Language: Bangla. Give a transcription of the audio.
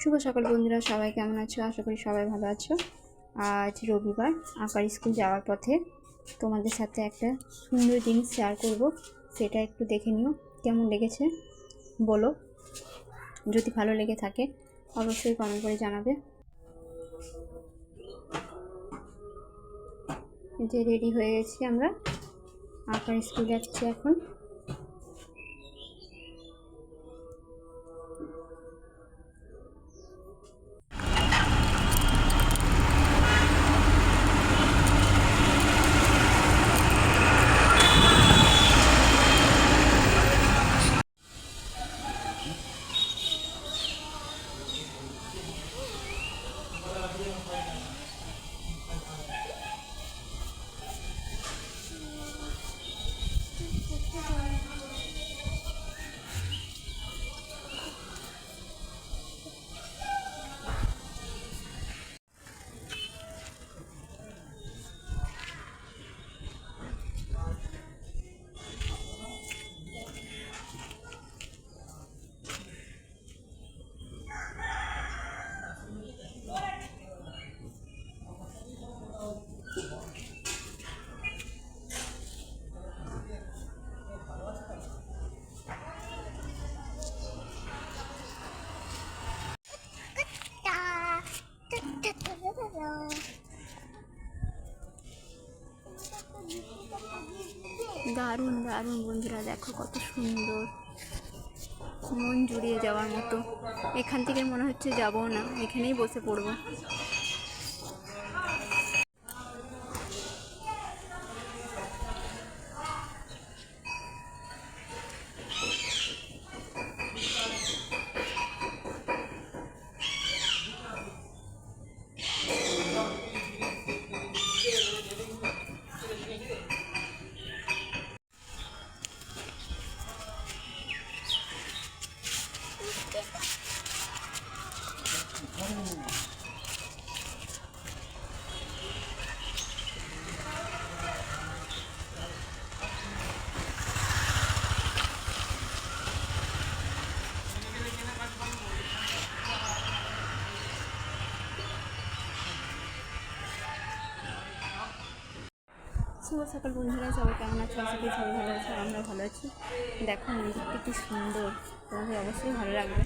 শুভ সকাল বন্ধুরা, সবাই কেমন আছো? আশা করি সবাই ভালো আছো। আজ রবিবার, আঁকার স্কুল যাওয়ার পথে তোমাদের সাথে একটা সুন্দর জিনিস শেয়ার করব, সেটা একটু দেখে নিও। কেমন লেগেছে বলো, যদি ভালো লেগে থাকে অবশ্যই কমেন্ট করে জানাবে। যে রেডি হয়ে গেছি, আমরা আঁকার স্কুল যাচ্ছি এখন। দারুণ দারুণ বন্ধুরা, দেখো কত সুন্দর, মন জুড়িয়ে যাওয়ার মতো। এখান থেকে মনে হচ্ছে যাবো না, এখানেই বসে পড়বো। শুভ সকাল বন্ধুরা, সবাই কেমন আছো? আশা করি সবাই ভালো আছো, আমরা ভালো আছি। দেখো মন্দিরটা কি সুন্দর, তোমাদের অবশ্যই ভালো লাগবে।